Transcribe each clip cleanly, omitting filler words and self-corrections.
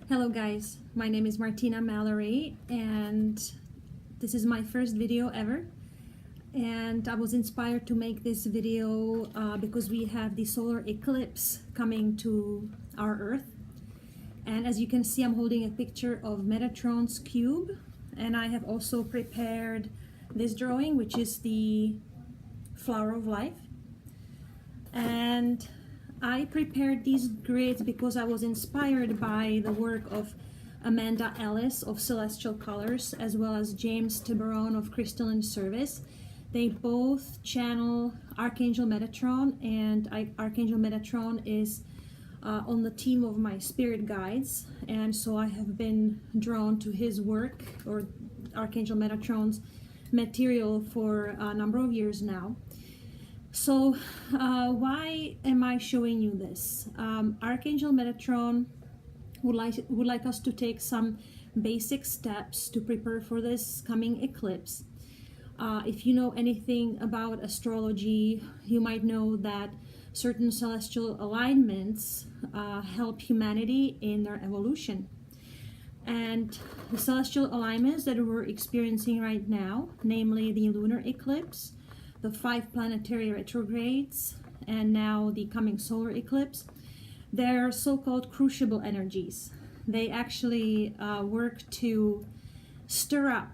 Hello guys, my name is Martina Mallory and this is my first video ever, and I was inspired to make this video because we have the solar eclipse coming to our Earth. And as you can see, I'm holding a picture of Metatron's cube, and I have also prepared this drawing, which is the flower of life. And I prepared these grids because I was inspired by the work of Amanda Ellis of Celestial Colors, as well as James Tiburon of Crystalline Service. They both channel Archangel Metatron, and Archangel Metatron is on the team of my spirit guides, and so I have been drawn to his work, or Archangel Metatron's material, for a number of years now. So why am I showing you this? Archangel Metatron would like us to take some basic steps to prepare for this coming eclipse. If you know anything about astrology, you might know that certain celestial alignments help humanity in their evolution. And the celestial alignments that we're experiencing right now, namely the lunar eclipse, the 5 planetary retrogrades, and now the coming solar eclipse, they're so-called crucible energies. They actually work to stir up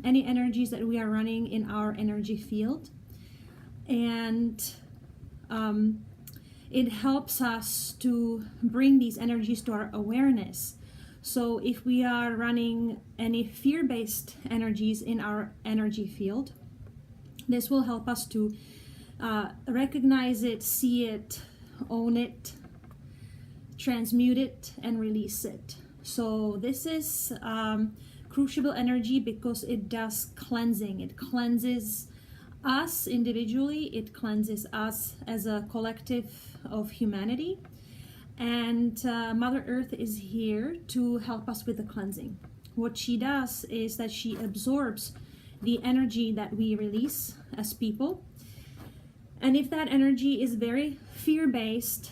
any energies that we are running in our energy field, and it helps us to bring these energies to our awareness. So if we are running any fear-based energies in our energy field, this will help us to recognize it, see it, own it, transmute it, and release it. So this is crucible energy because it does cleansing. It cleanses us individually, it cleanses us as a collective of humanity. And Mother Earth is here to help us with the cleansing. What she does is that she absorbs the energy that we release as people. And if that energy is very fear-based,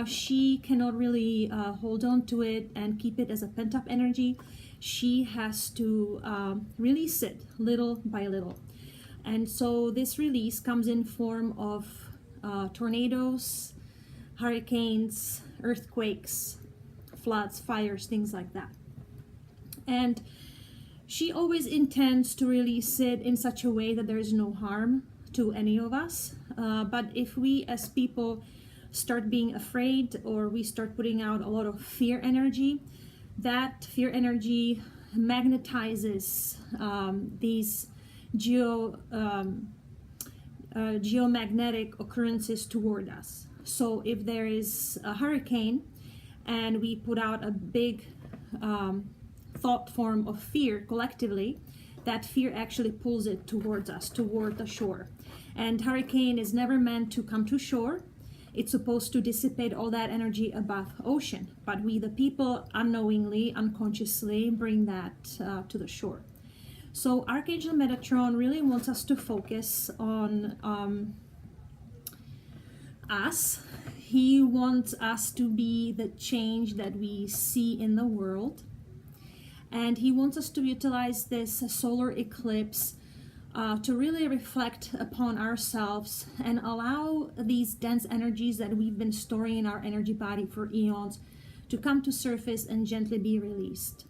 she cannot really hold on to it and keep it as a pent-up energy. She has to release it little by little. And so this release comes in form of tornadoes, hurricanes, earthquakes, floods, fires, things like that. And she always intends to release it in such a way that there is no harm to any of us. But if we as people start being afraid, or we start putting out a lot of fear energy, that fear energy magnetizes these geomagnetic occurrences toward us. So if there is a hurricane and we put out a big thought form of fear collectively, that fear actually pulls it towards us, toward the shore. And hurricane is never meant to come to shore. It's supposed to dissipate all that energy above ocean, but we the people unknowingly, unconsciously bring that to the shore. So Archangel Metatron really wants us to focus on us. He wants us to be the change that we see in the world. And he wants us to utilize this solar eclipse to really reflect upon ourselves and allow these dense energies that we've been storing in our energy body for eons to come to surface and gently be released.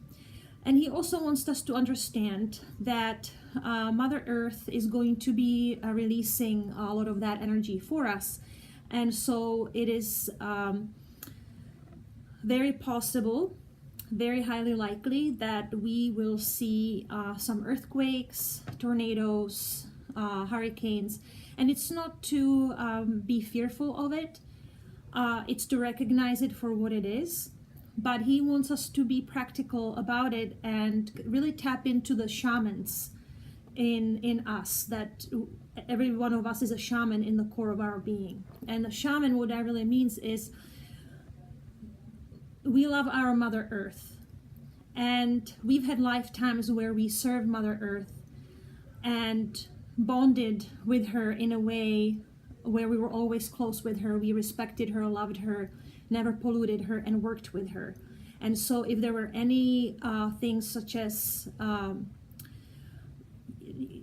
And he also wants us to understand that Mother Earth is going to be releasing a lot of that energy for us. And so it is very possible, very highly likely, that we will see some earthquakes, tornadoes, hurricanes. And it's not to be fearful of it, it's to recognize it for what it is. But he wants us to be practical about it and really tap into the shamans in us, that every one of us is a shaman in the core of our being. And the shaman, what that really means is we love our Mother Earth, and we've had lifetimes where we served Mother Earth and bonded with her in a way where we were always close with her. We respected her, loved her, never polluted her, and worked with her. And so if there were any things such as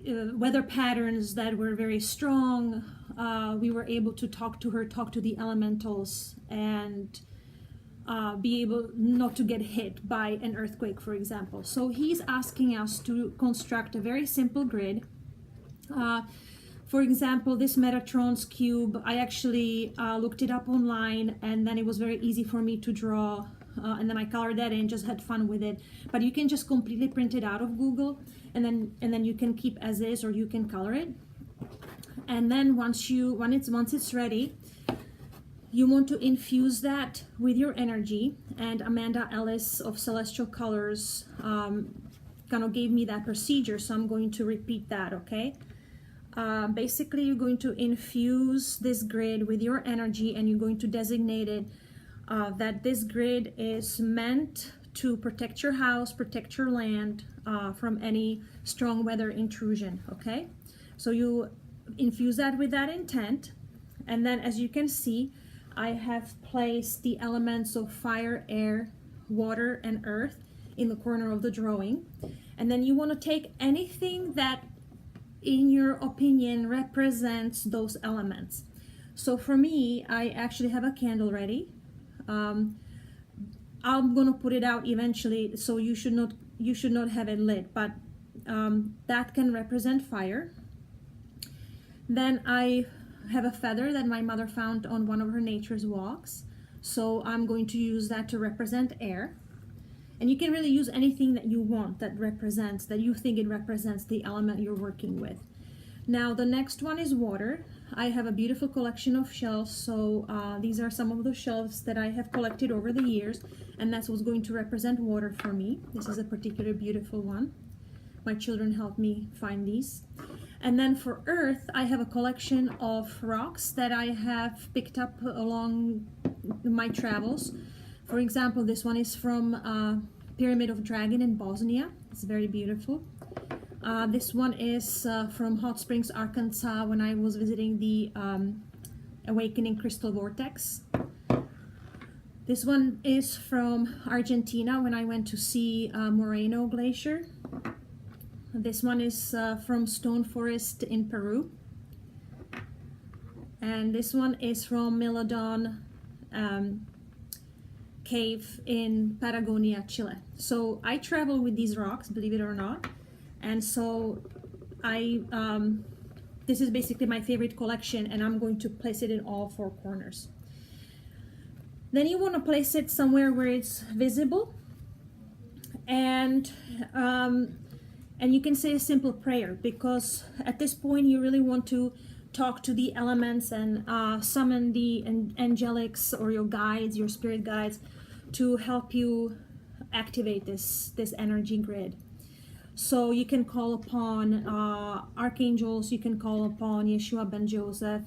weather patterns that were very strong, we were able to talk to her, talk to the elementals, and be able not to get hit by an earthquake, for example. So he's asking us to construct a very simple grid. For example, this Metatron's cube, I actually looked it up online, and then it was very easy for me to draw, and then I colored that in, just had fun with it. But you can just completely print it out of Google, and then you can keep as is, or you can color it. And then once it's ready, you want to infuse that with your energy. And Amanda Ellis of Celestial Colors kind of gave me that procedure, so I'm going to repeat that, okay? Basically, you're going to infuse this grid with your energy, and you're going to designate it that this grid is meant to protect your house, protect your land from any strong weather intrusion, okay? So you infuse that with that intent, and then as you can see, I have placed the elements of fire, air, water, and earth in the corner of the drawing. And then you want to take anything that in your opinion represents those elements. So for me, I actually have a candle ready. I'm gonna put it out eventually, so you should not have it lit, but that can represent fire. Then I have a feather that my mother found on one of her nature's walks, so I'm going to use that to represent air. And you can really use anything that you want that you think it represents the element you're working with. Now the next one is water. I have a beautiful collection of shells, so these are some of the shells that I have collected over the years, and that's what's going to represent water for me. This is a particular beautiful one. My children helped me find these. And then for earth, I have a collection of rocks that I have picked up along my travels. For example, this one is from Pyramid of Dragon in Bosnia. It's very beautiful. This one is from Hot Springs, Arkansas, when I was visiting the Awakening Crystal Vortex. This one is from Argentina when I went to see Moreno Glacier. This one is from Stone Forest in Peru. And this one is from Milodon Cave in Patagonia, Chile. So I travel with these rocks, believe it or not. And so this is basically my favorite collection, and I'm going to place it in all four corners. Then you want to place it somewhere where it's visible, and you can say a simple prayer, because at this point you really want to talk to the elements and summon the angelics or your guides, your spirit guides, to help you activate this energy grid. So you can call upon archangels, you can call upon Yeshua ben Joseph,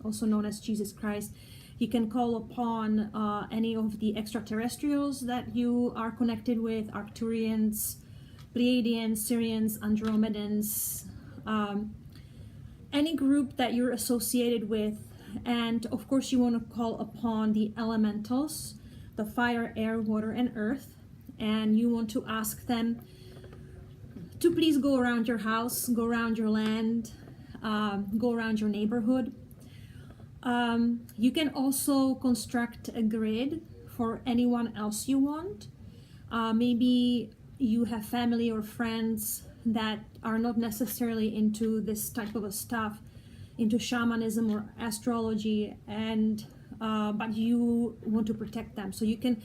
also known as Jesus Christ. You can call upon any of the extraterrestrials that you are connected with, Arcturians, Pleiadians, Syrians, Andromedans, any group that you're associated with. And of course you want to call upon the elementals, the fire, air, water, and earth. And you want to ask them to please go around your house, go around your land, go around your neighborhood. You can also construct a grid for anyone else you want. Maybe you have family or friends that are not necessarily into this type of a stuff, into shamanism or astrology, and but you want to protect them. So you can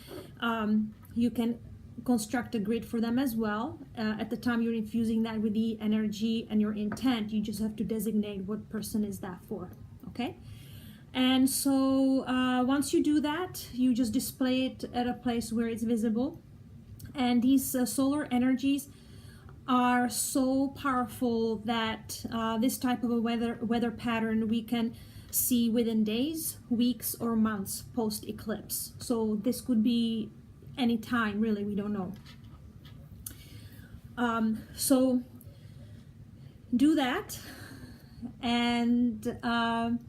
construct a grid for them as well. At the time you're infusing that with the energy and your intent, you just have to designate what person is that for, okay? And so once you do that, you just display it at a place where it's visible. And these solar energies are so powerful that this type of a weather pattern we can see within days, weeks, or months post eclipse. So this could be any time, really, we don't know. So do that, and I'm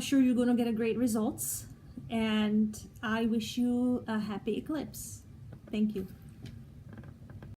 sure you're going to get a great results. And I wish you a happy eclipse. Thank you.